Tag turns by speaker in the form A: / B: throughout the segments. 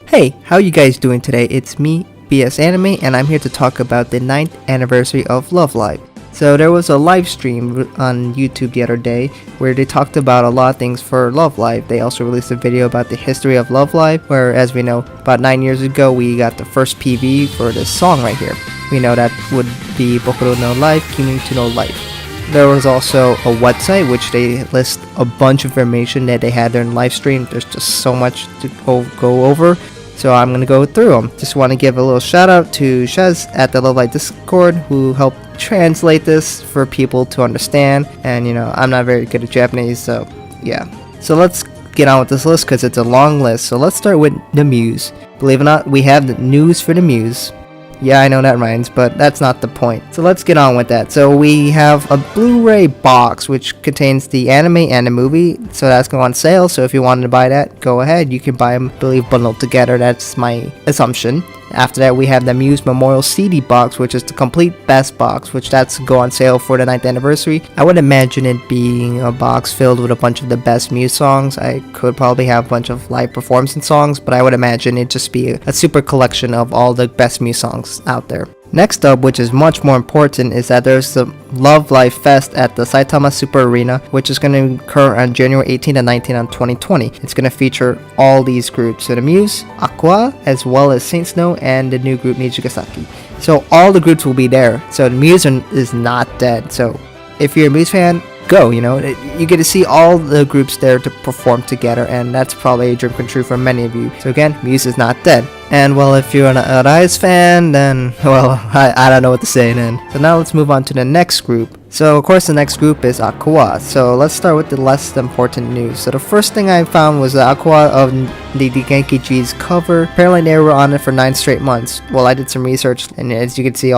A: Hey, how you guys doing today? It's me, BS Anime, and I'm here to talk about the 9th anniversary of Love Live. So there was a live stream on YouTube the other day where they talked about a lot of things for Love Live. They also released a video about the history of Love Live, where, as we know, about 9 years ago we got the first PV for this song right here. We know that would be Bokuro no Life, Kimi to No Life. There was also a website which they list a bunch of information that they had during live stream. There's just so much to go over, so I'm gonna go through them. Just want to give a little shout out to Shez at the Love Live Discord who helped translate this for people to understand. And I'm not very good at Japanese, so yeah. So let's get on with this list because it's a long list. So let's start with the Muse. Believe it or not, we have the news for the Muse. Yeah, I know that rhymes, but that's not the point. So let's get on with that. So we have a Blu-ray box which contains the anime and the movie. So that's going on sale. So if you wanted to buy that, go ahead. You can buy them, I believe, bundled together. That's my assumption. After that, we have the Muse Memorial CD box, which is the complete best box, which that's go on sale for the 9th anniversary. I would imagine it being a box filled with a bunch of the best Muse songs. I could probably have a bunch of live performance songs, but I would imagine it'd just be a super collection of all the best Muse songs out there. Next up, which is much more important, is that there's the Love Live Fest at the Saitama Super Arena, which is going to occur on January 18 and 19 on 2020. It's going to feature all these groups, so the Muse, Aqours, as well as Saint Snow and the new group Nijigasaki. So all the groups will be there. So the Muse is not dead. So if you're a Muse fan, go, you get to see all the groups there to perform together, and that's probably a dream come true for many of you. So again, Muse is not dead. And well, if you're an Aqours fan, then, well, I don't know what to say then. So now let's move on to the next group. So of course the next group is Aqours. So let's start with the less important news. So the first thing I found was the Aqours of the Nijigasaki's cover. Apparently they were on it for 9 straight months. Well, I did some research, and as you can see,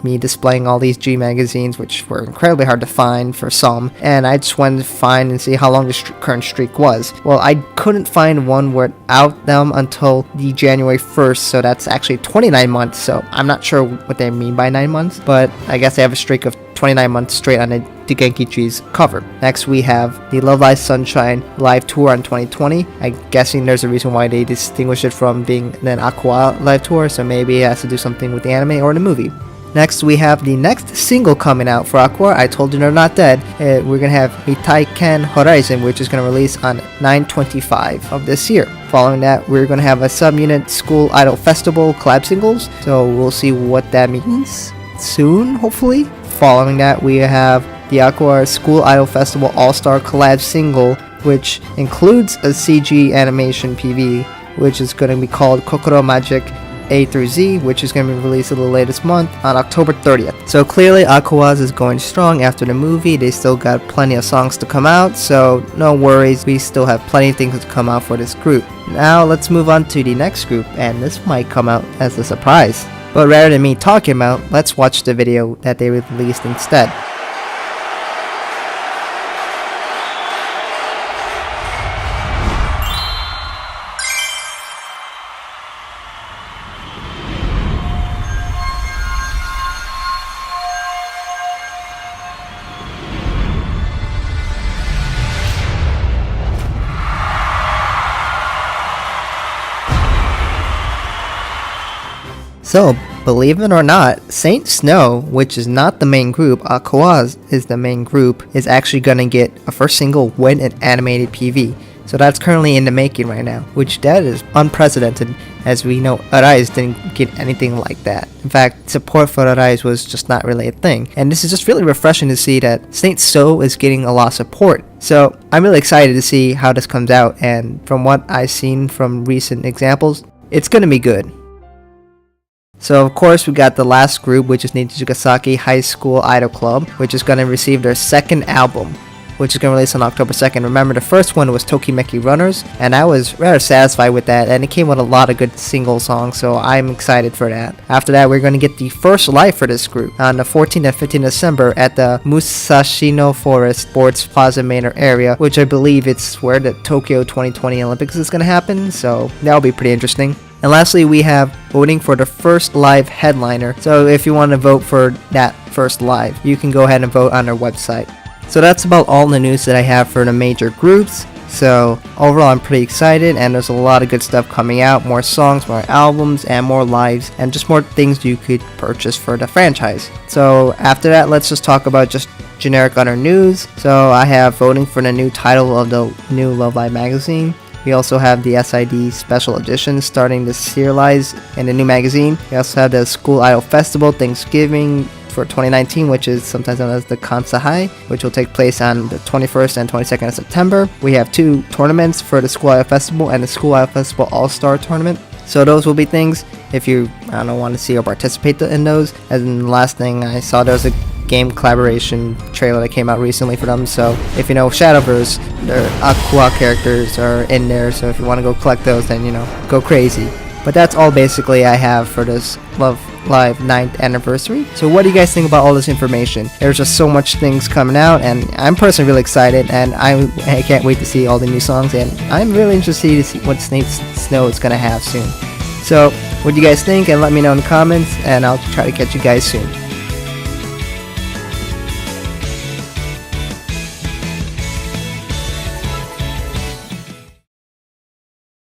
A: me displaying all these G magazines, which were incredibly hard to find for some, and I just wanted to find and see how long the current streak was. Well, I couldn't find one without them until the January 1st, so that's actually 29 months. So I'm not sure what they mean by 9 months, but I guess they have a streak of 29 months straight on the Nijigasaki's cover. Next, we have the Love Live Sunshine live tour on 2020. I'm guessing there's a reason why they distinguish it from being an Aqours live tour, so maybe it has to do something with the anime or the movie. Next, we have the next single coming out for Aqours. I told you they're not dead. We're going to have Mitaiken Horizon, which is going to release on 9/25 of this year. Following that, we're going to have a subunit School Idol Festival collab singles, so we'll see what that means soon, hopefully. Following that, we have the Aqours School Idol Festival All-Star Collab single, which includes a CG animation PV, which is going to be called Kokoro Magic A through Z, which is going to be released a little later this month on October 30th. So clearly Aqours is going strong after the movie. They still got plenty of songs to come out, so no worries, we still have plenty of things to come out for this group. Now let's move on to the next group, and this might come out as a surprise. But rather than me talking about, let's watch the video that they released instead. So, believe it or not, Saint Snow, which is not the main group, Aqours is the main group, is actually going to get a first single with an animated PV. So that's currently in the making right now, which that is unprecedented, as we know Aqours didn't get anything like that. In fact, support for Aqours was just not really a thing. And this is just really refreshing to see that Saint Snow is getting a lot of support. So I'm really excited to see how this comes out, and from what I've seen from recent examples, it's going to be good. So of course we got the last group, which is Nijigasaki High School Idol Club, which is going to receive their second album, which is going to release on October 2nd. Remember, the first one was Tokimeki Runners, and I was rather satisfied with that, and it came with a lot of good single songs, so I'm excited for that. After that, we're going to get the first live for this group on the 14th and 15th December at the Musashino Forest Sports Plaza Manor area, which I believe it's where the Tokyo 2020 Olympics is going to happen, so that'll be pretty interesting. And lastly, we have voting for the first live headliner. So if you want to vote for that first live, you can go ahead and vote on our website. So that's about all the news that I have for the major groups. So overall, I'm pretty excited, and there's a lot of good stuff coming out, more songs, more albums, and more lives, and just more things you could purchase for the franchise. So after that, let's just talk about just generic other news. So I have voting for the new title of the new Love Live magazine. We also have the SID special edition starting to serialize in the new magazine. We also have the School Idol Festival Thanksgiving for 2019, which is sometimes known as the Kansahai, which will take place on the 21st and 22nd of September. We have 2 tournaments for the School Idol Festival and the School Idol Festival All-Star Tournament. So those will be things if you want to see or participate in those. And the last thing I saw, there was a game collaboration trailer that came out recently for them. So if you know Shadowverse, their Aqours characters are in there. So if you want to go collect those, then go crazy. But that's all basically I have for this Love Live 9th anniversary. So what do you guys think about all this information? There's just so much things coming out, and I'm personally really excited, and I can't wait to see all the new songs, and I'm really interested to see what Snake Snow is going to have soon. So what do you guys think? And let me know in the comments, and I'll try to catch you guys soon.